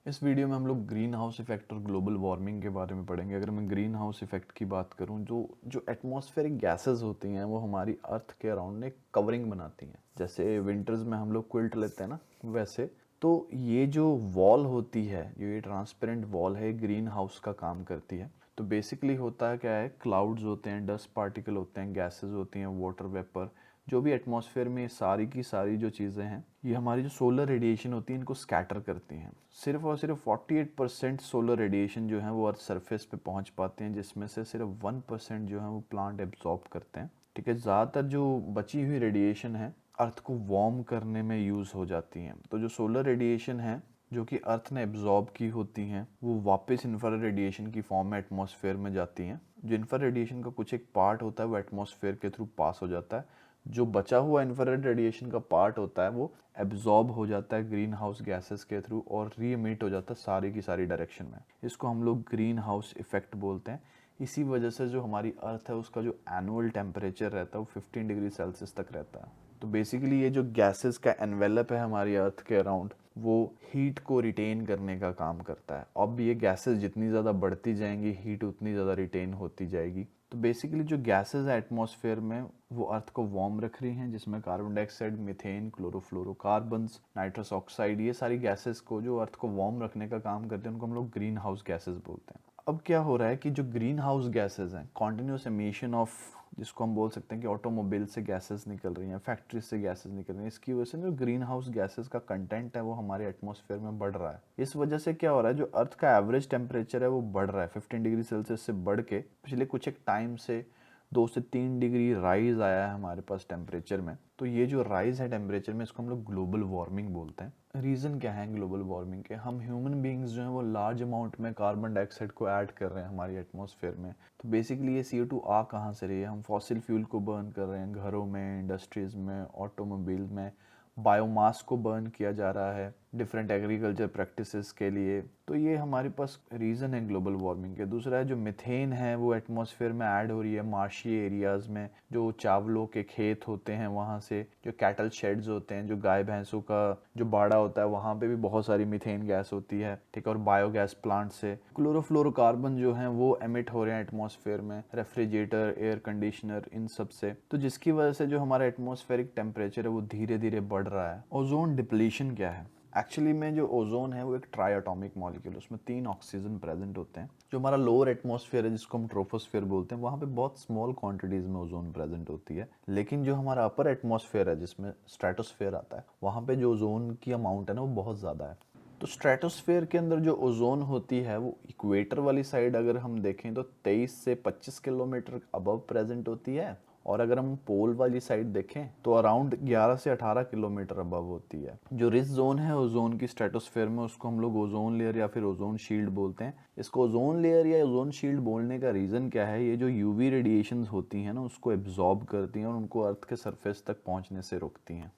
इस वीडियो में हम लोग ग्रीन हाउस इफेक्ट और ग्लोबल वार्मिंग के बारे में पढ़ेंगे। अगर मैं ग्रीन हाउस इफेक्ट की बात करूं, जो जो एटमॉस्फेरिक गैसेस होती हैं वो हमारी अर्थ के अराउंड एक कवरिंग बनाती हैं। जैसे विंटर्स में हम लोग क्विल्ट लेते हैं ना, वैसे तो ये जो वॉल होती है, ये ट्रांसपेरेंट वॉल है, ग्रीन हाउस का काम करती है। तो बेसिकली होता है क्या है, क्लाउड्स होते हैं, डस्ट पार्टिकल होते हैं, गैसेस होती हैं, वाटर वेपर, जो भी एटमॉस्फेयर में सारी की सारी जो चीज़ें हैं, ये हमारी जो सोलर रेडिएशन होती है इनको स्कैटर करती हैं। सिर्फ और सिर्फ 48% सोलर रेडिएशन जो है वो अर्थ सरफेस पे पहुंच पाते हैं, जिसमें से सिर्फ 1% जो है वो प्लांट एब्जॉर्ब करते हैं। ठीक है, ज़्यादातर जो बची हुई रेडिएशन है अर्थ को वार्म करने में यूज़ हो जाती हैं। तो जो सोलर रेडिएशन है जो कि अर्थ ने एब्जॉर्ब की होती हैं, वो वापस इंफ्रारेड रेडिएशन की फॉर्म में एटमॉस्फेयर में जाती हैं। जो इंफ्रारेड रेडिएशन का कुछ एक पार्ट होता है वो एटमॉस्फेयर के थ्रू पास हो जाता है। जो बचा हुआ इंफ्रारेड रेडिएशन का पार्ट होता है वो एब्जॉर्ब हो जाता है ग्रीन हाउस गैसेस के थ्रू और री एमिट हो जाता है सारी की सारी डायरेक्शन में। इसको हम लोग ग्रीन हाउस इफेक्ट बोलते हैं। इसी वजह से जो हमारी अर्थ है उसका जो एनुअल टेम्परेचर रहता है वो 15 डिग्री सेल्सियस तक रहता है। तो बेसिकली ये जो गैसेस का एनवेलप है हमारी अर्थ के अराउंड, वो हीट को रिटेन करने का काम करता है। अब ये गैसेस जितनी ज़्यादा बढ़ती जाएंगी, हीट उतनी ज़्यादा रिटेन होती जाएगी। तो बेसिकली जो गैसेस है एटमॉस्फेयर में वो अर्थ को वार्म रख रही हैं, जिसमें carbon dioxide, methane, chlorofluorocarbons, nitrous oxide, ये सारी गैसेस को जो अर्थ को वार्म रखने का काम करते हैं उनको हम लोग ग्रीन हाउस गैसेस बोलते हैं। अब क्या हो रहा है कि जो ग्रीन हाउस गैसेस हैं, कॉन्टिन्यूस एमिशन ऑफ, जिसको हम बोल सकते हैं कि ऑटोमोबाइल से गैसेस निकल रही हैं, फैक्ट्री से गैसेस निकल रही हैं, इसकी वजह से जो ग्रीन हाउस गैसेस का कंटेंट है वो हमारे एटमॉस्फेयर में बढ़ रहा है। इस वजह से क्या हो रहा है, जो अर्थ का एवरेज टेम्परेचर है वो बढ़ रहा है। 15 डिग्री सेल्सियस से बढ़ के पिछले कुछ एक टाइम से 2 से 3 डिग्री राइज आया है हमारे पास टेम्परेचर में। तो ये जो राइज है टेम्परेचर में, इसको हम लोग ग्लोबल वार्मिंग बोलते हैं। रीज़न क्या है ग्लोबल वार्मिंग के, हम ह्यूमन बींग्स जो हैं वो लार्ज अमाउंट में कार्बन डाइऑक्साइड को ऐड कर रहे हैं हमारी एटमॉस्फेयर में। तो बेसिकली ये CO2 आ कहाँ से रही है, हम फॉसिल फ्यूल को बर्न कर रहे हैं, घरों में, इंडस्ट्रीज़ में, ऑटोमोबाइल में, बायोमास को बर्न किया जा रहा है डिफरेंट एग्रीकल्चर प्रैक्टिसेस के लिए। तो ये हमारे पास रीज़न है ग्लोबल वार्मिंग के। दूसरा है जो मिथेन है वो एटमॉस्फेयर में ऐड हो रही है मार्शी एरियाज़ में, जो चावलों के खेत होते हैं वहाँ से, जो कैटल शेड्स होते हैं, जो गाय भैंसों का जो बाड़ा होता है वहाँ पे भी बहुत सारी मिथेन गैस होती है। ठीक है, और बायोगैस प्लांट से क्लोरोफ्लोरोकार्बन जो हैं वो एमिट हो रहे हैं एटमॉस्फेयर में, रेफ्रिजरेटर, एयर कंडीशनर, इन सब से। तो जिसकी वजह से जो हमारा एटमॉस्फेरिक टेम्परेचर है वो धीरे धीरे बढ़ रहा है। ओजोन डिप्लीशन क्या है, एक्चुअली में जो ओजोन है वो एक ट्राई एटॉमिक मॉलिक्यूल, उसमें 3 ऑक्सीजन प्रेजेंट होते हैं। जो हमारा लोअर एटमॉस्फेयर है जिसको हम ट्रोपोस्फेयर बोलते हैं, वहाँ पे बहुत स्मॉल क्वांटिटीज में ओजोन प्रेजेंट होती है। लेकिन जो हमारा अपर एटमॉस्फेयर है जिसमें स्ट्रेटोस्फेयर आता है, वहाँ पे जो ओजोन की अमाउंट है ना वो बहुत ज़्यादा है। तो स्ट्रेटोस्फेयर के अंदर जो ओजोन होती है वो इक्वेटर वाली साइड अगर हम देखें तो 23 से 25 किलोमीटर अबव प्रेजेंट होती है, और अगर हम पोल वाली साइड देखें तो अराउंड 11 से 18 किलोमीटर अबव होती है। जो रिच जोन है ओजोन की स्ट्रेटोस्फेयर में, उसको हम लोग ओजोन लेयर या फिर ओजोन शील्ड बोलते हैं। इसको ओजोन लेयर या ओजोन शील्ड बोलने का रीज़न क्या है, ये जो यूवी रेडिएशंस होती हैं ना उसको एब्जॉर्ब करती हैं और उनको अर्थ के सरफेस तक पहुंचने से रोकती हैं।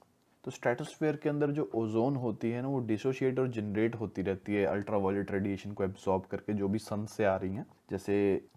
तो स्ट्रेटोस्फेयर के अंदर जो ओजोन होती है ना वो डिसोशिएट और जनरेट होती रहती है अल्ट्रावायलेट रेडिएशन को एब्जॉर्ब करके, जो भी सन से आ रही हैं। जैसे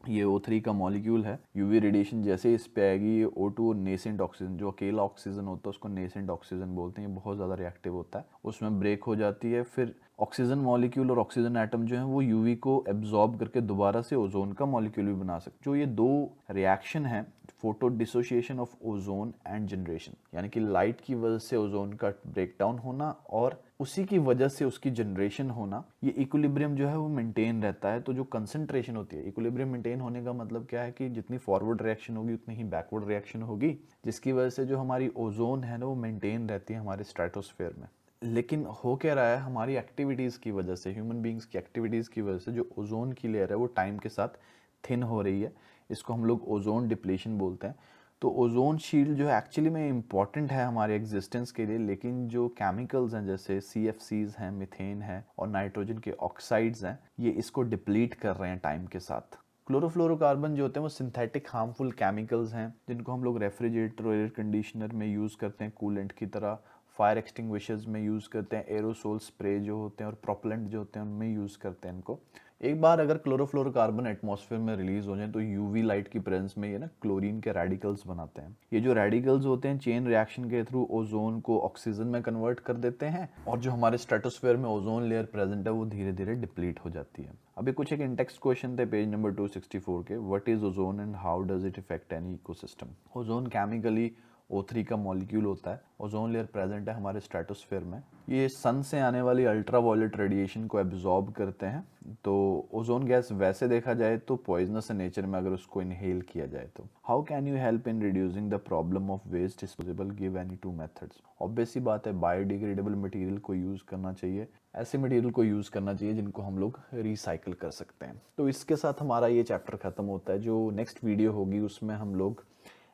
ये O3 का मॉलिक्यूल है, यूवी रेडिएशन जैसे इस पे आएगी, ये O2 और नेसेंट ऑक्सीजन, जो अकेला ऑक्सीजन होता है उसको नेसेंट ऑक्सीजन बोलते हैं, ये बहुत ज़्यादा रिएक्टिव होता है, उसमें ब्रेक हो जाती है। फिर ऑक्सीजन मॉलिक्यूल और ऑक्सीजन एटम जो है वो यूवी को एब्जॉर्ब करके दोबारा से ओजोन का मॉलिक्यूल भी बना सकते। जो ये दो रिएक्शन है, photo dissociation of ozone and generation, यानी कि लाइट की वजह से ओजोन का ब्रेक डाउन होना और उसी की वजह से उसकी जनरेशन होना, ये इक्विलिब्रियम जो है वो मेंटेन रहता है। तो जो कंसंट्रेशन होती है, इक्विलिब्रियम मेंटेन होने का मतलब क्या है कि जितनी फॉरवर्ड रिएक्शन होगी उतनी ही बैकवर्ड रिएक्शन होगी, जिसकी वजह से जो हमारी ओजोन है ना वो मेंटेन रहती है हमारे स्ट्रेटोस्फेयर में। लेकिन हो क्या रहा है, हमारी एक्टिविटीज़ की वजह से, ह्यूमन बींग्स की एक्टिविटीज़ की वजह से जो ओजोन की लेयर है वो टाइम के साथ थिन हो रही है। इसको हम लोग ओजोन डिप्लीशन बोलते हैं। तो ओजोन शील्ड जो है एक्चुअली में इम्पॉर्टेंट है हमारे एग्जिस्टेंस के लिए, लेकिन जो केमिकल्स हैं जैसे CFCs हैं, मीथेन है और नाइट्रोजन के ऑक्साइड्स हैं, ये इसको डिप्लीट कर रहे हैं टाइम के साथ। क्लोरोफ्लोरोकार्बन जो होते हैं वो सिंथेटिक हार्मफुल केमिकल्स हैं जिनको हम लोग रेफ्रिजरेटर और एयर कंडीशनर में यूज़ करते हैं कूलेंट की तरह। फायर एक्सटिंग्विशर्स में यूज़ करते हैं, एरोसोल स्प्रे जो होते हैं और प्रोपेलेंट जो होते हैं उनमें यूज़ करते हैं इनको। एक बार अगर क्लोरोफ्लोरोकार्बन एटमॉस्फेयर में रिलीज हो जाए तो यूवी लाइट की प्रेजेंस में ये ना क्लोरीन के रेडिकल्स बनाते हैं। ये जो रेडिकल्स होते हैं चेन रिएक्शन के थ्रू ओजोन को ऑक्सीजन में कन्वर्ट कर देते हैं और जो हमारे स्ट्रेटोस्फेयर में ओजोन लेयर प्रेजेंट है वो धीरे धीरे डिप्लीट हो जाती है। अभी कुछ एक इंटेक्स्ट क्वेश्चन थे पेज नंबर 264 के, what is ozone and how does it effect any ecosystem. Ozone chemically O3 का मॉलिक्यूल होता है। ओजोन लेयर प्रेजेंट है हमारे स्ट्रेटोस्फेयर में। ये सन से आने वाली अल्ट्रावायलेट रेडिएशन को एब्जॉर्ब करते हैं। तो ओजोन गैस वैसे देखा जाए तो पॉइजनस है नेचर में अगर उसको इनहेल किया जाए तो। How can you help in reducing the problem of waste disposable, give any two methods. Obvious सी बात है, बायोडिग्रेडेबल मटेरियल को यूज़ करना चाहिए। ऐसे मटेरियल को यूज़ करना चाहिए जिनको हम लोग रिसाइकिल कर सकते हैं। तो इसके साथ हमारा ये चैप्टर ख़त्म होता है। जो नेक्स्ट वीडियो होगी उसमें हम लोग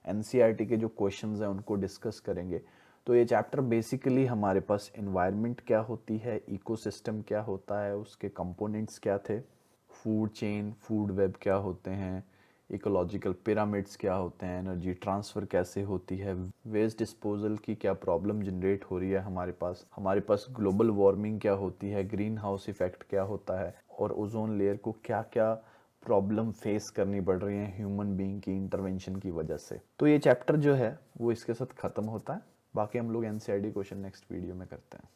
एनसीईआरटी के जो क्वेश्चंस हैं उनको डिस्कस करेंगे। तो ये चैप्टर बेसिकली हमारे पास एनवायरनमेंट क्या होती है, इकोसिस्टम क्या होता है, उसके कंपोनेंट्स क्या थे, फूड चेन, फूड वेब क्या होते हैं, इकोलॉजिकल पिरामिड्स क्या होते हैं, एनर्जी ट्रांसफ़र कैसे होती है, वेस्ट डिस्पोजल की क्या प्रॉब्लम जनरेट हो रही है हमारे पास ग्लोबल वार्मिंग क्या होती है, ग्रीन हाउस इफेक्ट क्या होता है और ओजोन लेयर को क्या क्या प्रॉब्लम फेस करनी पड़ रही है ह्यूमन बीइंग की इंटरवेंशन की वजह से। तो ये चैप्टर जो है वो इसके साथ ख़त्म होता है। बाकी हम लोग एनसीईआरटी क्वेश्चन नेक्स्ट वीडियो में करते हैं।